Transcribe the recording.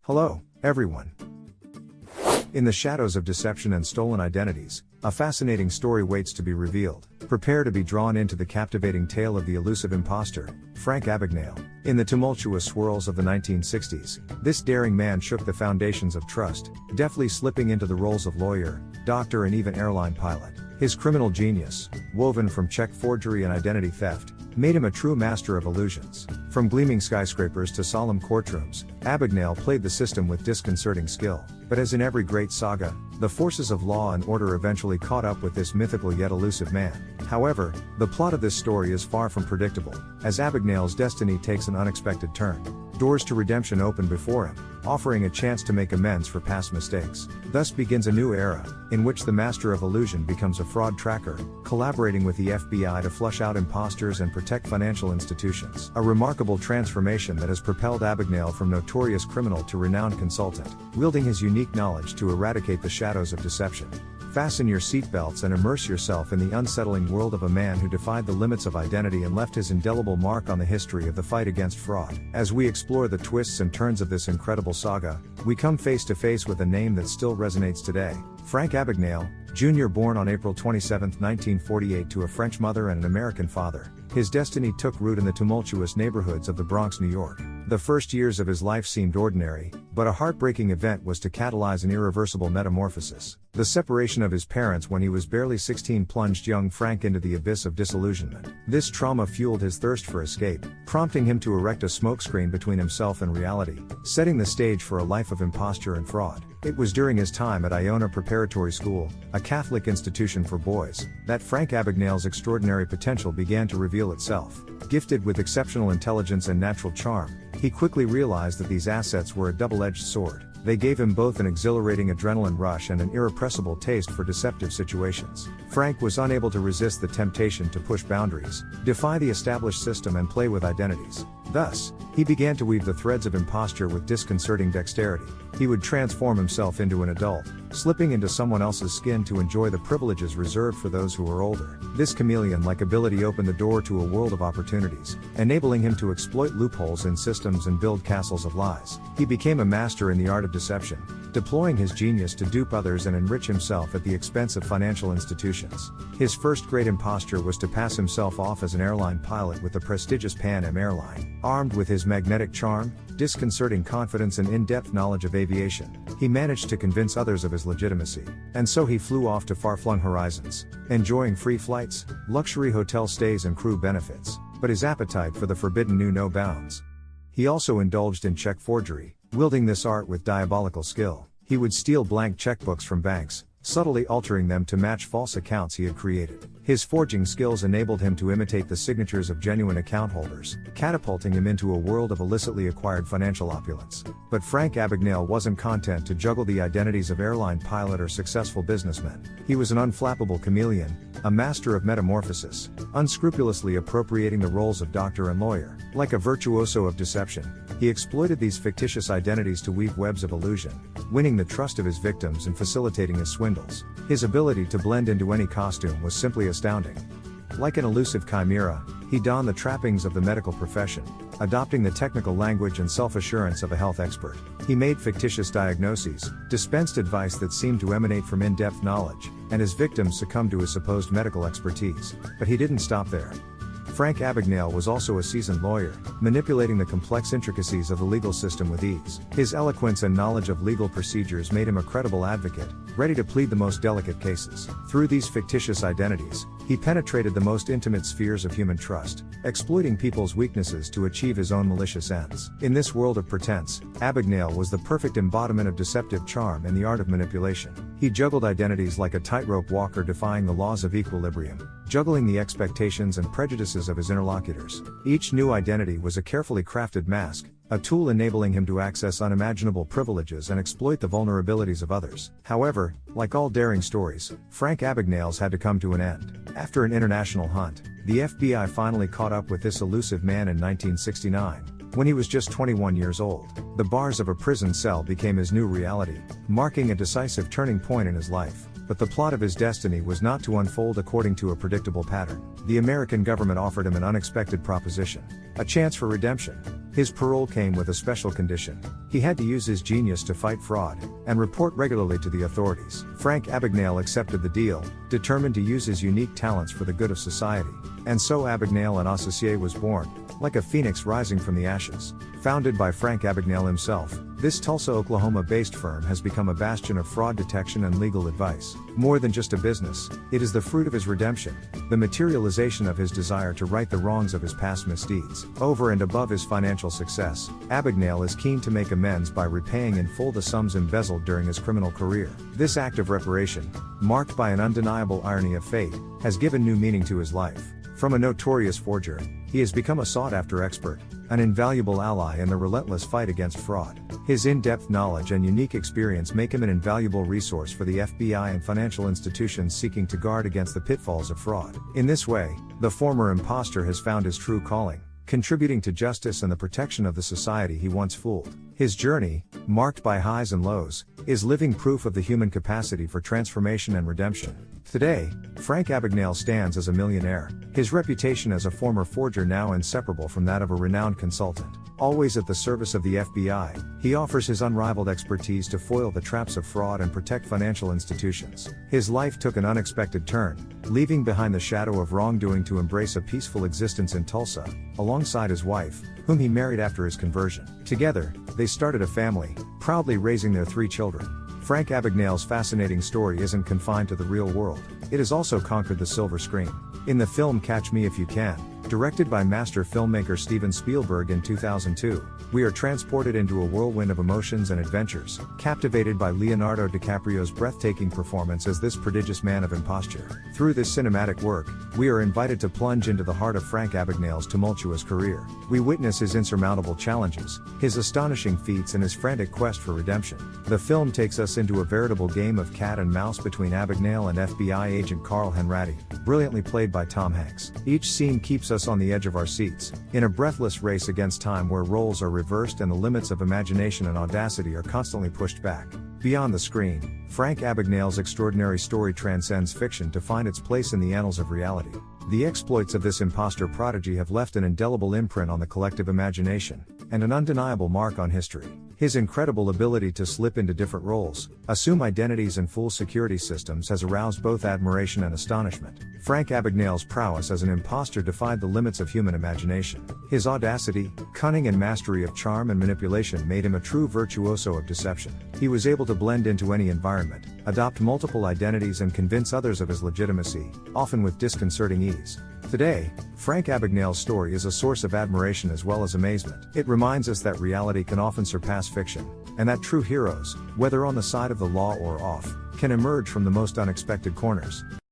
Hello, everyone. In the shadows of deception and stolen identities, a fascinating story waits to be revealed. Prepare to be drawn into the captivating tale of the elusive impostor, Frank Abagnale. In the tumultuous swirls of the 1960s, this daring man shook the foundations of trust, deftly slipping into the roles of lawyer, doctor and even airline pilot. His criminal genius, woven from check forgery and identity theft, made him a true master of illusions. From gleaming skyscrapers to solemn courtrooms, Abagnale played the system with disconcerting skill. But as in every great saga, the forces of law and order eventually caught up with this mythical yet elusive man. However, the plot of this story is far from predictable, as Abagnale's destiny takes an unexpected turn. Doors to redemption open before him, offering a chance to make amends for past mistakes. Thus begins a new era, in which the master of illusion becomes a fraud tracker, collaborating with the FBI to flush out impostors and protect financial institutions. A remarkable transformation that has propelled Abagnale from notorious criminal to renowned consultant, wielding his unique knowledge to eradicate the shadows of deception. Fasten your seatbelts and immerse yourself in the unsettling world of a man who defied the limits of identity and left his indelible mark on the history of the fight against fraud. As we explore the twists and turns of this incredible saga, we come face to face with a name that still resonates today. Frank Abagnale, Jr. Born on April 27, 1948 to a French mother and an American father, his destiny took root in the tumultuous neighborhoods of the Bronx, New York. The first years of his life seemed ordinary, but a heartbreaking event was to catalyze an irreversible metamorphosis. The separation of his parents when he was barely 16 plunged young Frank into the abyss of disillusionment. This trauma fueled his thirst for escape, prompting him to erect a smokescreen between himself and reality, setting the stage for a life of imposture and fraud. It was during his time at Iona Preparatory School, a Catholic institution for boys, that Frank Abagnale's extraordinary potential began to reveal itself. Gifted with exceptional intelligence and natural charm, he quickly realized that these assets were a double-edged sword. They gave him both an exhilarating adrenaline rush and an irrepressible taste for deceptive situations. Frank was unable to resist the temptation to push boundaries, defy the established system and play with identities. Thus, he began to weave the threads of imposture with disconcerting dexterity. He would transform himself into an adult, slipping into someone else's skin to enjoy the privileges reserved for those who were older. This chameleon-like ability opened the door to a world of opportunities, enabling him to exploit loopholes in systems and build castles of lies. He became a master in the art of deception, deploying his genius to dupe others and enrich himself at the expense of financial institutions. His first great imposture was to pass himself off as an airline pilot with the prestigious Pan Am airline. Armed with his magnetic charm, disconcerting confidence and in-depth knowledge of aviation, he managed to convince others of his legitimacy. And so he flew off to far-flung horizons, enjoying free flights, luxury hotel stays and crew benefits. But his appetite for the forbidden knew no bounds. He also indulged in check forgery, wielding this art with diabolical skill. He would steal blank checkbooks from banks, subtly altering them to match false accounts he had created. His forging skills enabled him to imitate the signatures of genuine account holders, catapulting him into a world of illicitly acquired financial opulence. But Frank Abagnale wasn't content to juggle the identities of airline pilot or successful businessman. He was an unflappable chameleon, a master of metamorphosis, unscrupulously appropriating the roles of doctor and lawyer. Like a virtuoso of deception, he exploited these fictitious identities to weave webs of illusion, winning the trust of his victims and facilitating his swindles. His ability to blend into any costume was simply astounding. Like an elusive chimera, he donned the trappings of the medical profession, adopting the technical language and self-assurance of a health expert. He made fictitious diagnoses, dispensed advice that seemed to emanate from in-depth knowledge, and his victims succumbed to his supposed medical expertise. But he didn't stop there. Frank Abagnale was also a seasoned lawyer, manipulating the complex intricacies of the legal system with ease. His eloquence and knowledge of legal procedures made him a credible advocate, ready to plead the most delicate cases. Through these fictitious identities, he penetrated the most intimate spheres of human trust, exploiting people's weaknesses to achieve his own malicious ends. In this world of pretense, Abagnale was the perfect embodiment of deceptive charm and the art of manipulation. He juggled identities like a tightrope walker, defying the laws of equilibrium, juggling the expectations and prejudices of his interlocutors. Each new identity was a carefully crafted mask, a tool enabling him to access unimaginable privileges and exploit the vulnerabilities of others. However, like all daring stories, Frank Abagnale's had to come to an end. After an international hunt, the FBI finally caught up with this elusive man in 1969. When he was just 21 years old, the bars of a prison cell became his new reality, marking a decisive turning point in his life. but the plot of his destiny was not to unfold according to a predictable pattern. The American government offered him an unexpected proposition: a chance for redemption. His parole came with a special condition: he had to use his genius to fight fraud, and report regularly to the authorities. Frank Abagnale accepted the deal, determined to use his unique talents for the good of society. And so Abagnale and Associé was born, like a phoenix rising from the ashes. Founded by Frank Abagnale himself, this Tulsa, Oklahoma-based firm has become a bastion of fraud detection and legal advice. More than just a business, it is the fruit of his redemption, the materialization of his desire to right the wrongs of his past misdeeds. Over and above his financial success, Abagnale is keen to make amends by repaying in full the sums embezzled during his criminal career. This act of reparation, marked by an undeniable irony of fate, has given new meaning to his life. From a notorious forger, he has become a sought-after expert, an invaluable ally in the relentless fight against fraud. His in-depth knowledge and unique experience make him an invaluable resource for the FBI and financial institutions seeking to guard against the pitfalls of fraud. In this way, the former impostor has found his true calling, contributing to justice and the protection of the society he once fooled. His journey, marked by highs and lows, is living proof of the human capacity for transformation and redemption. Today, Frank Abagnale stands as a millionaire, his reputation as a former forger now inseparable from that of a renowned consultant. Always at the service of the FBI, he offers his unrivaled expertise to foil the traps of fraud and protect financial institutions. His life took an unexpected turn, leaving behind the shadow of wrongdoing to embrace a peaceful existence in Tulsa, alongside his wife, whom he married after his conversion. Together, they started a family, proudly raising their 3 children. Frank Abagnale's fascinating story isn't confined to the real world. It has also conquered the silver screen. In the film Catch Me If You Can, directed by master filmmaker Steven Spielberg in 2002, we are transported into a whirlwind of emotions and adventures, captivated by Leonardo DiCaprio's breathtaking performance as this prodigious man of imposture. Through this cinematic work, we are invited to plunge into the heart of Frank Abagnale's tumultuous career. We witness his insurmountable challenges, his astonishing feats and his frantic quest for redemption. The film takes us into a veritable game of cat and mouse between Abagnale and FBI agent Carl Henratty, brilliantly played by Tom Hanks. Each scene keeps us on the edge of our seats, in a breathless race against time where roles are reversed and the limits of imagination and audacity are constantly pushed back. Beyond the screen, Frank Abagnale's extraordinary story transcends fiction to find its place in the annals of reality. The exploits of this impostor prodigy have left an indelible imprint on the collective imagination, and an undeniable mark on history. His incredible ability to slip into different roles, assume identities and fool security systems has aroused both admiration and astonishment. Frank Abagnale's prowess as an impostor defied the limits of human imagination. His audacity, cunning and mastery of charm and manipulation made him a true virtuoso of deception. He was able to blend into any environment, adopt multiple identities and convince others of his legitimacy, often with disconcerting ease. Today, Frank Abagnale's story is a source of admiration as well as amazement. It reminds us that reality can often surpass fiction, and that true heroes, whether on the side of the law or off, can emerge from the most unexpected corners.